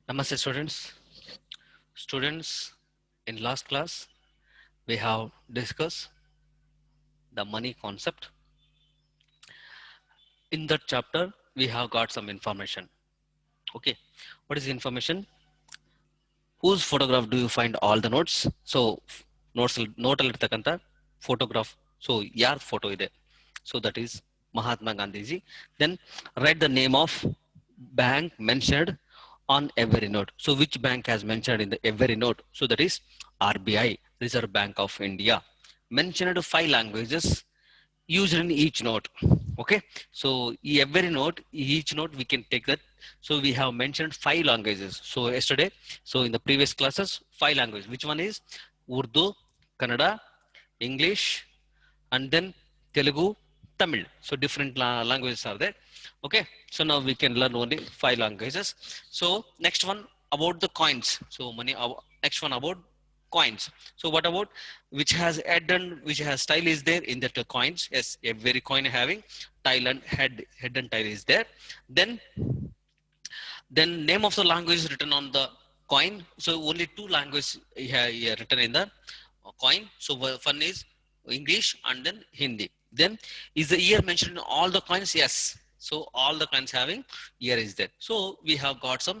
Namaste students. Students, in last class, we have discussed the money concept. In that chapter, we have got some information. Okay, what is the information? Whose photograph do you find all the notes? So, note aliರ್ತಕ್ಕಂಥ photograph. So, ಯಾರ್ photo ಇದೆ? So that is Mahatma Gandhiji. Then write the name of bank mentioned on every note. So which bank has mentioned in the every note? So that is RBI, Reserve Bank of India. Mentioned 5 languages used in each note. Okay, so every note, each note we can take that. So we have mentioned 5 languages. So yesterday, so in the previous classes, 5 languages. Which one is Urdu, Kannada, English, and then Telugu, Tamil. So different languages are there. Okay, so now we can learn only 5 languages. So next one about the coins. So money. Next one about coins. So what about which has head and which has style is there in that coins? Yes, every coin having tail and head and tail is there. Then name of the language is written on the coin. So only two languages here written in the coin. So one is English and then Hindi. Then is the year mentioned in all the coins? Yes. So all the coins having year is there. So we have got some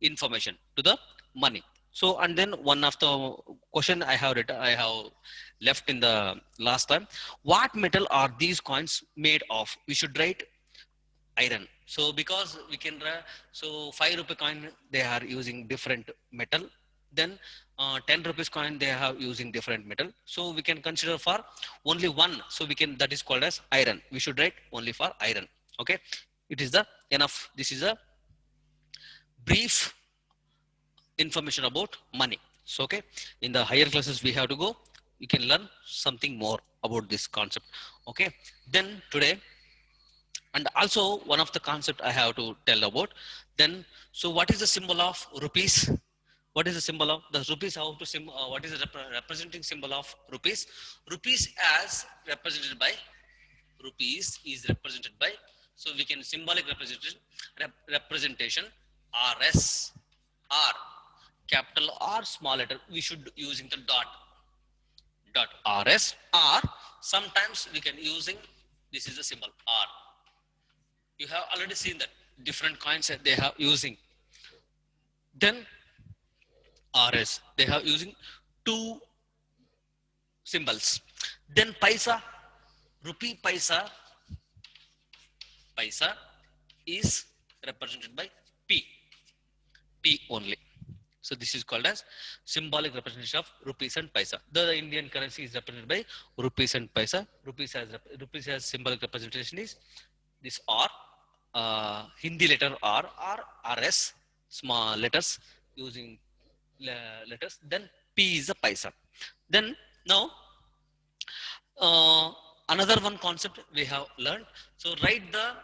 information to the money. So and then one of the question I have written, I have left in the last time. What metal are these coins made of? We should write iron. So because we can so 5 rupee coin they are using different metal. Then 10 rupees coin they have using different metal. So we can consider for only one. So we can, that is called as iron. We should write only for iron. Okay, it is the enough. This is a brief information about money. So okay, in the higher classes we have to go, you can learn something more about this concept. Okay, then today, and also one of the concept I have to tell about. Then so what is the symbol of rupees? What is the symbol of the rupees? How to what is the representing symbol of rupees? Rupees as represented by, rupees is represented by, so we can symbolic representation, representation rs, r, capital R, small letter we should using the dot rs, or sometimes we can using, this is the symbol r. You have already seen that different coins that they have using. Then rs they have using two symbols. Then paisa, rupee paisa is represented by p only. So this is called as symbolic representation of rupees and paisa. The Indian currency is represented by rupees and paisa. Rupees has symbolic representation is this R, Hindi letter R or RS, small letters using letters. Then P is a paisa. Then now another one concept we have learned. So write the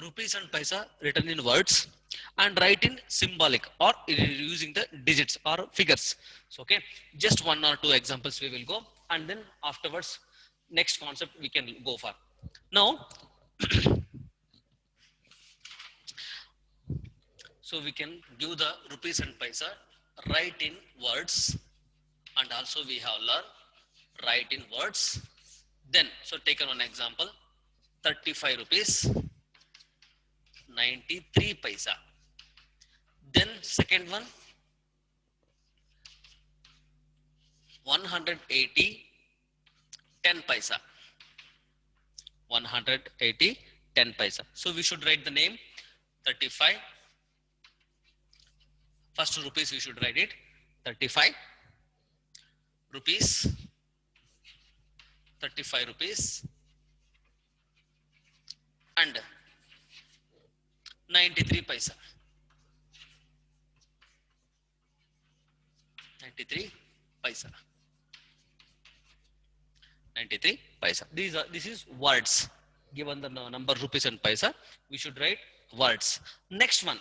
rupees and paisa written in words and write in symbolic or using the digits or figures. So okay, just one or two examples we will go, and then afterwards next concept we can go for. Now so we can give the rupees and paisa write in words, and also we have learned write in words. Then so take one example, 35 rupees 93 paisa. Then second one, 180 10 paisa. 180 10 paisa. So we should write the name 35. First rupees we should write it 35 rupees, 35 rupees and 93 paisa. 93 paisa. 93 paisa. This is words. Given the number rupees and paisa, we should write words. Next one,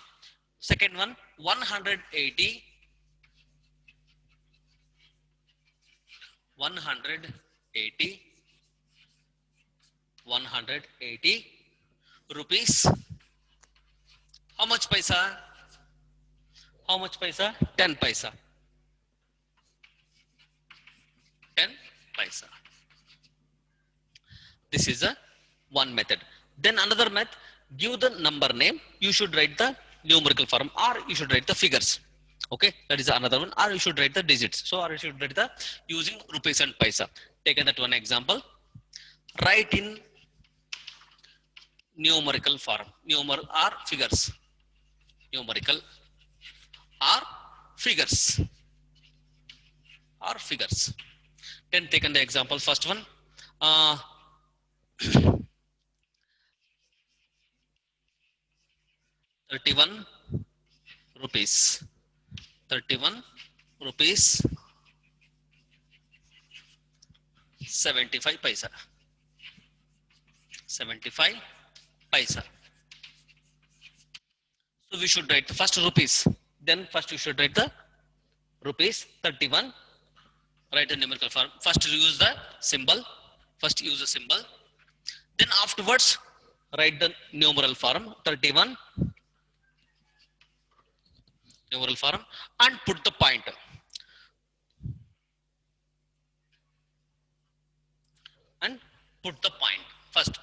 second one, 180 180 180 rupees. How much paisa? How much paisa? 10 paisa. 10 paisa. This is a one method. Then another method, give the number name. You should write the numerical form or you should write the figures. Okay, that is another one. Or you should write the digits. So or you should write the using rupees and paisa. Take that one example. Write in numerical form. Numer or figures. Numerical or figures. Or figures. Then taken the example. First one. 31 rupees. 31 rupees 75 paisa. 75 paisa. So we should write the first rupees. Then first you should write the rupees 31. Write the numerical form. First use the symbol. First use the symbol. Then afterwards write the numeral form 31 numeral form and put the point. And put the point first.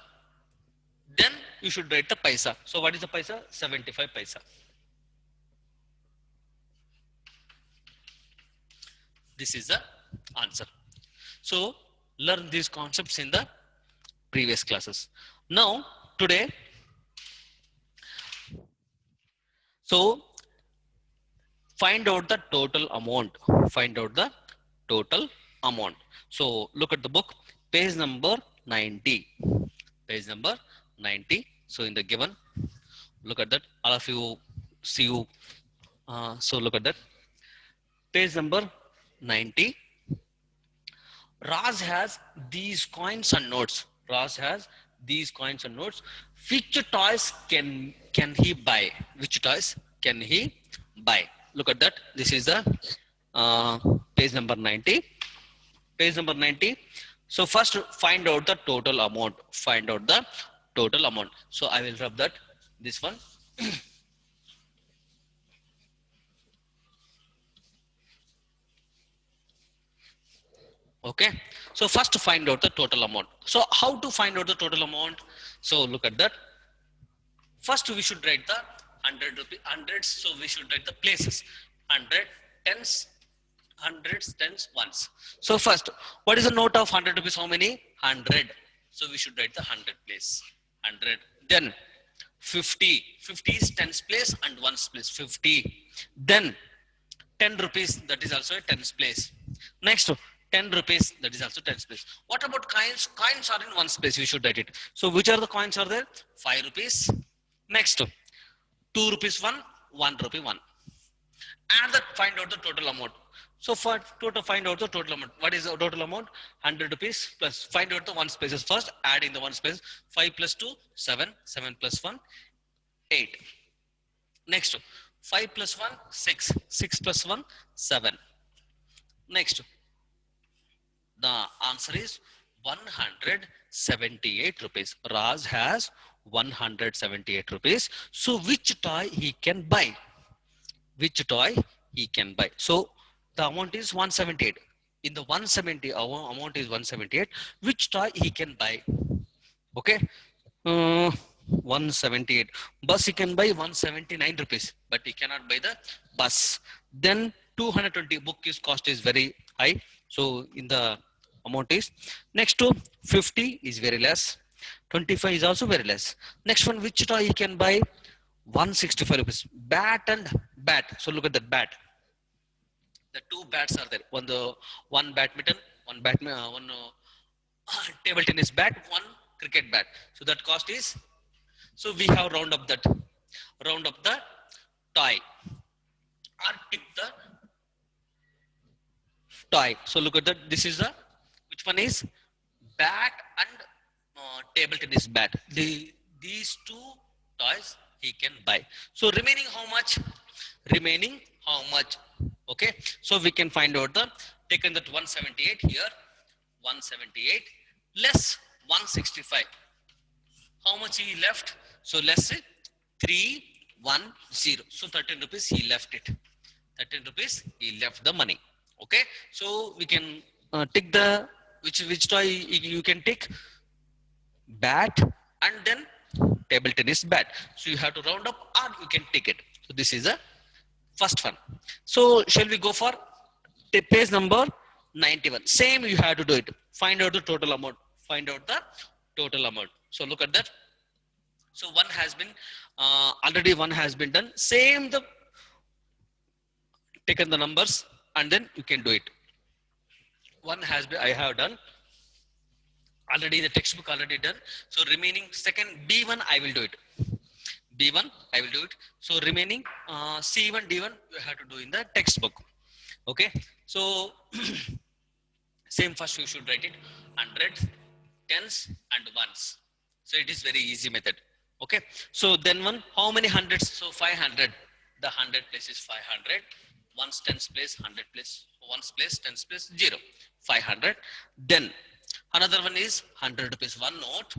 Then you should write the paisa. So what is the paisa? 75 paisa. This is the answer. So learn these concepts in the previous classes. Now today, so find out the total amount. Find out the total amount. So look at the book, page number 90. Page number 90. So in the given, look at that. All of you see you. So look at that. Page number 90. Raj has these coins and notes. Raj has these coins and notes. Which toys can he buy? Which toys can he buy? Look at that. This is the page number 90. Page number 90. So first find out the total amount. Find out the total amount. So I will rub that. This one. Okay. So first find out the total amount. So how to find out the total amount? So look at that. First we should write the 100 rupee, hundreds. So we should write the places. 100, tens, hundreds, tens, ones. So first, what is the note of 100 rupees? How many? 100. So we should write the 100 place. 100. Then 50. 50 is tens place and ones place. 50. Then 10 rupees, that is also a tens place. Next, 10 rupees, that is also tens place. What about coins? Coins are in ones place, we should write it. So which are the coins are there? 5 rupees. Next, 2 rupees 1, 1 rupee 1. And that find out the total amount. So for total, find out the total amount. What is the total amount? 100 rupees plus, find out the one spaces first, adding the one space. 5 plus 2, 7, 7 plus 1, 8. Next, 5 plus 1, 6, 6 plus 1, 7. Next, the answer is 178 rupees. Raj has 178 rupees. So which toy he can buy? Which toy he can buy? So the amount is 178. In the 170, our amount is 178. Which toy he can buy? Okay. 178. Bus he can buy 179 rupees, but he cannot buy the bus. Then 220 book is cost is very high. So in the amount is next to 50 is very less. 25 is also very less. Next one, which toy he can buy? 165 rupees. Bat and bat. So look at that bat. The two bats are there. One badminton, one table tennis bat, one cricket bat. So that cost is. So we have round up the toy or tip the toy. So look at that. This is the which one is bat and table tennis bat. These two toys he can buy. So remaining how much? Remaining how much? Okay. So we can find out the taken that 178 here. 178 less 165. How much he left? So let's say 310. So 13 rupees he left it. 13 rupees he left the money. Okay, so we can tick the which toy you can tick bat, and then table tennis bat. So you have to round up or you can tick it. So this is the first one. So shall we go for page number 91? Same you have to do it. Find out the total amount. Find out the total amount. So look at that. So one has been already one has been done. Same the taken the numbers and then you can do it. One has been I have done already, the textbook already done. So remaining second B1 I will do it. B1 I will do it. So remaining C1 D1 you have to do in the textbook. Okay, so same first you should write it hundreds, tens and ones. So it is very easy method. Okay, so then one how many hundreds? So 500. The 100 place is 500. Ones tens place 100 place ones place tens place 0 500. Then another one is 100 rupees one note.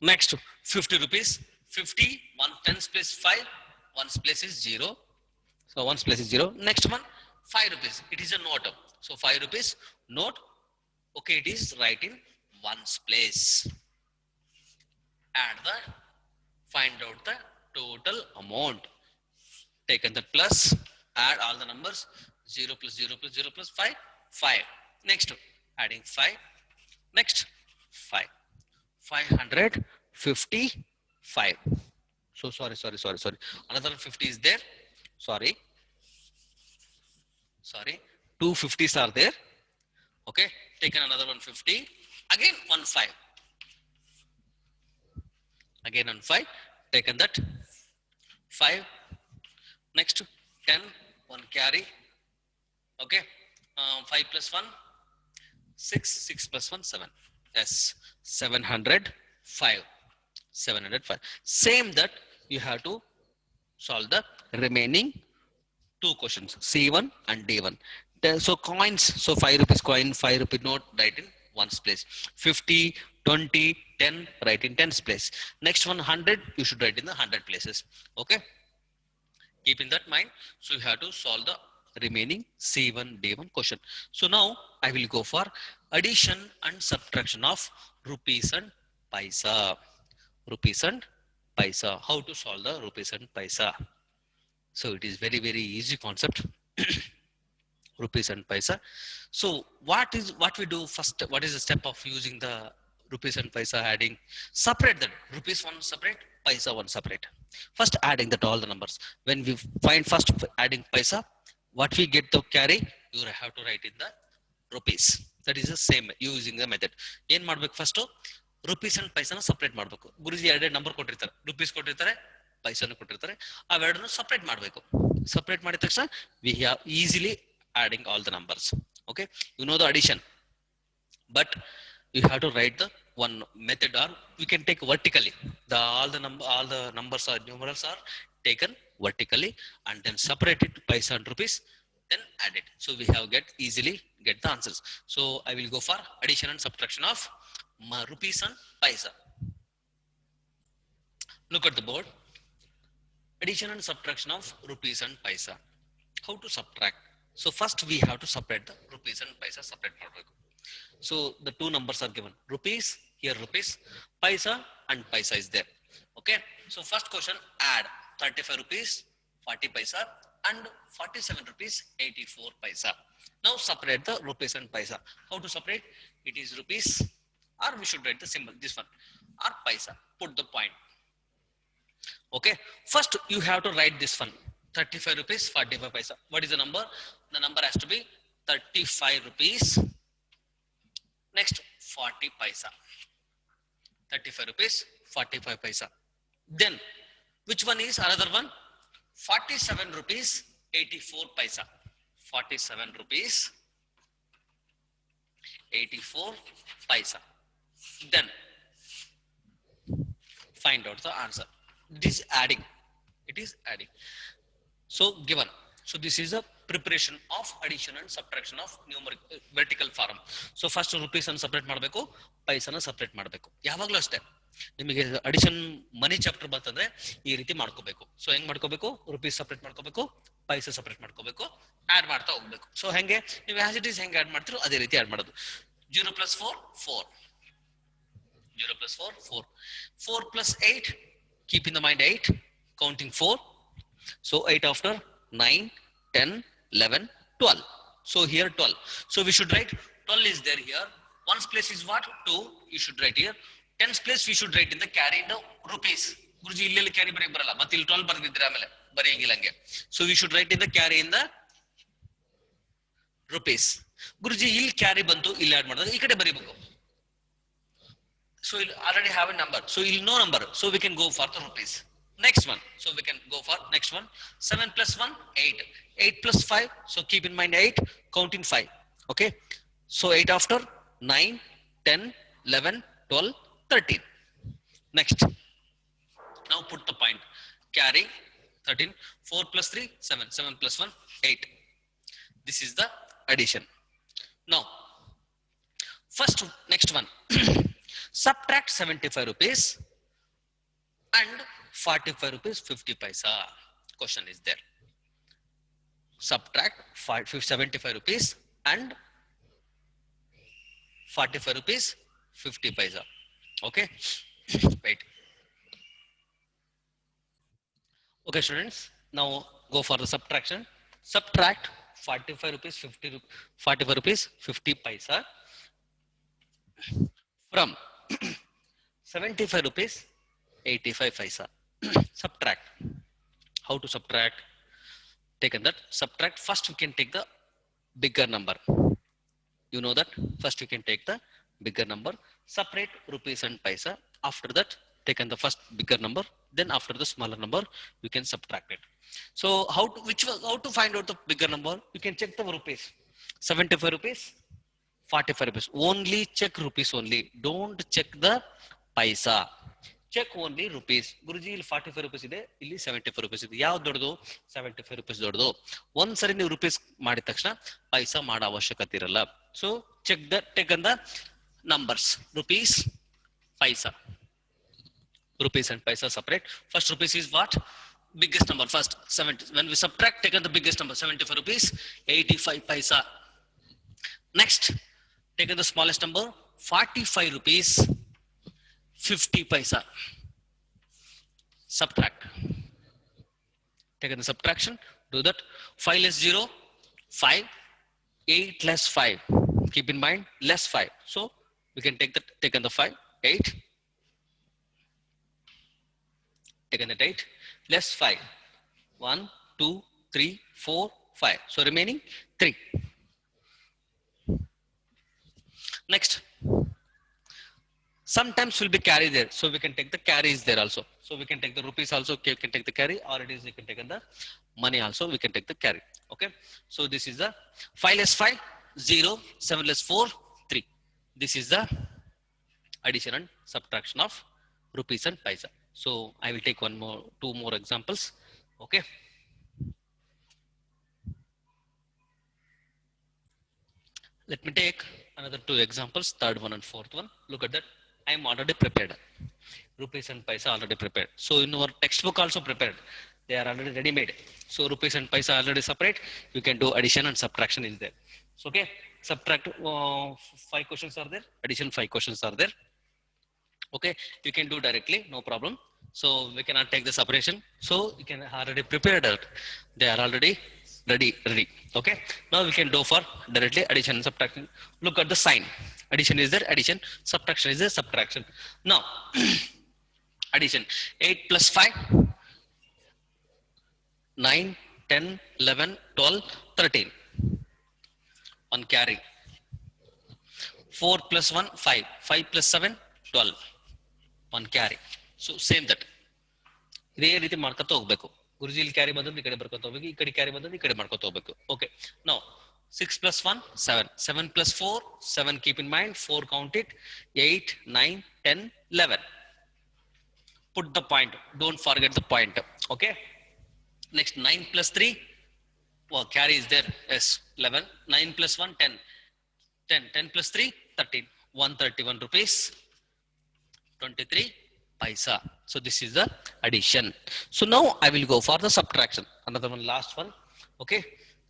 Next 50 rupees 50 1 tens place 5 ones place is 0. So ones place is 0. Next one 5 rupees. It is a note. So 5 rupees note. Okay, it is right in ones place. Add the find out the total amount. Taken the plus, add all the numbers 0 plus 0 plus 0 plus 5 5. Next adding 5. Next 5 555. So sorry. Another 50 is there. Sorry. 2 50s are there. Okay, taken another 150. Again 1 5. Again 1 5. Taken that 5. Next 10. 1 carry. Okay, 5 plus 1 6. 6 plus 1 7. Yes, 705. 705. Same that you have to solve the remaining two questions, C1 and D1. So coins, so 5 rupees coin, 5 rupee note, write in ones place. 50, 20, 10, write in tens place. Next one 100, you should write in the 100 places. Okay, keep in that mind. So you have to solve the remaining C1, D1 question. So now I will go for addition and subtraction of rupees and paisa. Rupees and paisa. How to solve the rupees and paisa? So it is very easy concept. Rupees and paisa. So what we do first? What is the step of using the rupees and paisa adding? Separate that rupees one separate, paisa one separate. First adding that all the numbers. When we find first adding paisa, what we get to carry, you have to write in the rupees. That is the same using the method. ಏನು ಮಾಡಬೇಕು first rupees and paisa separate ಮಾಡಬೇಕು. ಗುರುಜಿ ಎರಡೇ number ಕೊಟ್ಟಿರ್ತಾರೆ, rupees ಕೊಟ್ಟಿರ್ತಾರೆ, ಪೈಸಾನು ಕೊಟ್ಟಿರ್ತಾರೆ, ಅವೆರಡನ್ನು separate ಮಾಡಬೇಕು. Separate ಮಾಡಿದ ತಕ್ಷಣ we have easily adding all the numbers. Okay, you know the addition, but you have to write the one method, or we can take vertically. All the numbers or numerals are taken vertically and then separate it to paisa and rupees, then add it. So we have easily get the answers. So I will go for addition and subtraction of rupees and paisa. Look at the board. Addition and subtraction of rupees and paisa. How to subtract? So first we have to separate the rupees and paisa separate. So the two numbers are given. Rupees, here rupees, paisa and paisa is there. Okay. So first question, add 35 rupees, 40 paisa and 47 rupees, 84 paisa. Now separate the rupees and paisa. How to separate? It is rupees, or we should write the symbol, this one, or paisa. Put the point. Okay. First you have to write this one. 35 rupees, 45 paisa. What is the number? The number has to be 35 rupees. Next 40 paisa. 35 rupees, 45 paisa. Then which one is another one? 47 rupees, 84 paisa. 47 rupees, 84 paisa. Then find out the answer. It is adding. It is adding. So given. So this is a preparation of addition and subtraction of numeric vertical form. So first rupees and separate ಮಾಡಬೇಕು, paisa na separate ಮಾಡಬೇಕು. ಯಾವಾಗಲೂ ಅಷ್ಟೇ ನಿಮಗೆ addition ಮನಿ chapter ಬಂತಂದ್ರೆ ಈ ರೀತಿ ಮಾಡ್ಕೋಬೇಕು. So ಹೆಂಗ್ ಮಾಡ್ಕೋಬೇಕು, ರುಪೀಸ್ ಸಪರೇಟ್ ಮಾಡ್ಕೋಬೇಕು, ಪೈಸೆ ಸಪರೇಟ್ ಮಾಡ್ಕೋಬೇಕು, ಆಡ್ ಮಾಡ್ತಾ ಹೋಗ್ಬೇಕು. ಸೊ ಹೆಂಗೆ ನೀವು ಆಸ್ ಇಟ್ ಈಸ್ ಹೆಂಗೆ ಆಡ್ ಮಾಡ್ತಿರೋ ಅದೇ ರೀತಿ ಆಡ್ ಮಾಡೋದು. 0 plus 4 4, 0 plus 4 4, 4 plus 8, keep in the mind 8, counting 4. So 8 after 9 10 11 12. So here 12. So we should write 12 is there here. Ones place is what? 2. You should write here. Tens place we should write in the carry in the rupees. Guruji illelli carry ಬರೆಯಕ್ಕೆ ಬರಲ್ಲ, ಮತ್ತೆ ಇಲ್ಲಿ 12 ಬರೆದಿದ್ರೆ ಆಮೇಲೆ ಬರೆಯಂಗಿಲ್ಲ ಹಂಗೆ. So we should write in the carry in the rupees. Guruji ಇಲ್ಲಿ carry ಬಂತು, ಇಲ್ಲಿ add ಮಾಡಿದಾಗ ಈ ಕಡೆ ಬರೀಬೇಕು. So you already have a number. So you'll know number. So we can go for the rupees. Next one. So we can go for next one. 7 plus 1, 8. 8 plus 5. So keep in mind 8, counting 5. Okay. So 8 after 9, 10, 11, 12, 13. Next. Now put the point. Carry 13. 4 plus 3, 7. 7 plus 1, 8. This is the addition. Now, first, next one. Subtract 75 rupees and 45 rupees 50 paisa. Question is there. Subtract 75 rupees and 45 rupees 50 paisa. Okay. Wait. Okay, students. Now go for the subtraction. Subtract 45 rupees 45 rupees 50 paisa from 75 rupees 85 paisa. Subtract. How to subtract? Taken that. Subtract. First we can take the bigger number. You know that. First we can take the bigger number. Separate rupees and paisa. After that, taken the first bigger number. Then after the smaller number, we can subtract it. So how to find out the bigger number? You can check the rupees. 75 rupees. 45 rupees. Only check rupees only. Don't check the paisa. Check only rupees. Guruji, ಇಲ್ಲಿ 45 rupees ಇದೆ, ಇಲ್ಲಿ 75 rupees ಇದೆ. ಯಾವ್ದು ದೊಡ್ಡದು? 75 rupees ದೊಡ್ಡದು. ಒಂದ್ಸರಿ ನೀವು rupees ಮಾಡಿದ ತಕ್ಷಣ ಪೈಸಾ ಮಾಡೋ ಅವಶ್ಯಕತೆ ಇರಲ್ಲ. So check the taken the numbers. Rupees, paisa. Rupees and paisa separate. First rupees is what? Biggest number first. 70. When we subtract, taken the biggest number 75 rupees 85 paisa. Next, taken the smallest number 45 rupees 50 paisa. Subtract. Taken the subtraction. Do that. 5 less 0, 5. 8 less 5. Keep in mind less 5. So we can take that. Taken the 5, 8. Taken that 8. Less 5. 1, 2, 3, 4, 5. So remaining 3. Next. Sometimes will be carry there. So we can take the carry is there also. So we can take the rupees also. We can take the carry, or it is we can take the money also. We can take the carry. Okay. So this is the 5 less 5, 0, 7 less 4, 3. This is the addition and subtraction of rupees and paisa. So I will take two more examples. Okay. Let me take another two examples, third one and fourth one. Look at that. I am already prepared. Rupees and paisa already prepared. So in our textbook also prepared. They are already ready made. So rupees and paisa already separate. You can do addition and subtraction is there. So okay, subtract 5 questions are there. Addition 5 questions are there. Okay, you can do directly, no problem. So we cannot take the separation. So you can already prepared it. They are already ready. Okay. Now we can go for directly addition and subtraction. Look at the sign. Addition is there. Addition. Subtraction is there. Subtraction. Now addition. 8 plus 5. 9, 10, 11, 12, 13. 1 carry. 4 plus 1, 5. 5 plus 7, 12. 1 carry. So same that. ಇದೇ ರೀತಿ ಮಾಡ್ಕೊತ ಹೋಗ್ಬೇಕು. ಗುರುಜಿ ಇಲ್ಲಿ carry ಬಂದ್ರೆ ಈ ಕಡೆ ಬರ್ಕೊತ ಹೋಗ್ಬೇಕು, ಈ ಕಡೆ ಕ್ಯಾರಿ ಬಂದ್ರೆ ಈ ಕಡೆ ಮಾಡ್ಕೊತ ಹೋಗ್ಬೇಕು. Okay. Now 6 plus 1, 7. 7 plus 4, 7 keep in mind, 4 count it, 8, 9, 10, 11. Put the point. Don't forget the point. Okay. Next 9 plus 3, well, carry is there. Yes, 11. 9 plus 1, 10. 10. 10 plus 3, 13. 131 rupees. 23. paisa. So this is the addition. So now I will go for the subtraction. Another one, last one. Okay.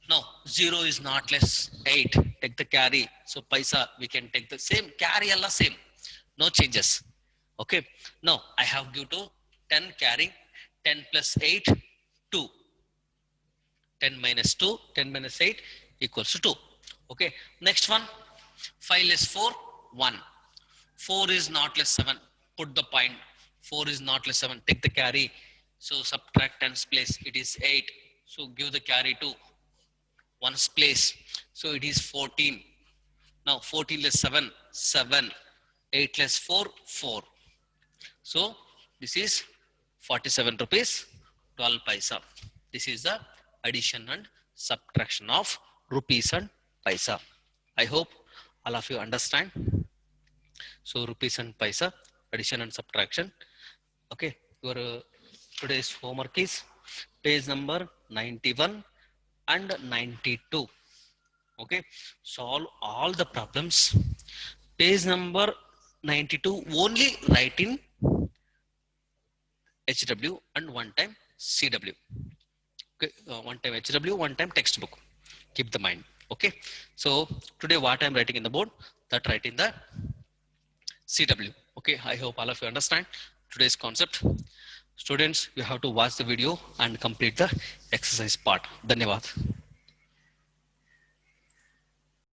Now 0 is not less 8. Take the carry. So paisa we can take the same carry alla same. No changes. Okay. Now I have give to 10 carry 10 plus 8 2. 10 minus 2, 10 minus 8 equals to 2. Okay. Next one, 5 less 4, 1. 4 is not less 7. Put the point. 4 is not less 7. Take the carry. So subtract 10's place. It is 8. So give the carry to 1's place. So it is 14. Now 14 less 7, 7. 8 less 4, 4. So this is 47 rupees 12 paisa. This is the addition and subtraction of rupees and paisa. I hope all of you understand. So rupees and paisa, addition and subtraction. Okay, your today's homework is page number 91 and 92. Okay, solve all the problems. Page number 92 only write in HW and one time CW. Okay, one time HW, one time textbook. Keep the mind. Okay, so today what I'm writing in the board, that write in the CW. Okay, I hope all of you understand today's concept. Students, you have to watch the video and complete the exercise part. Dhanyavad.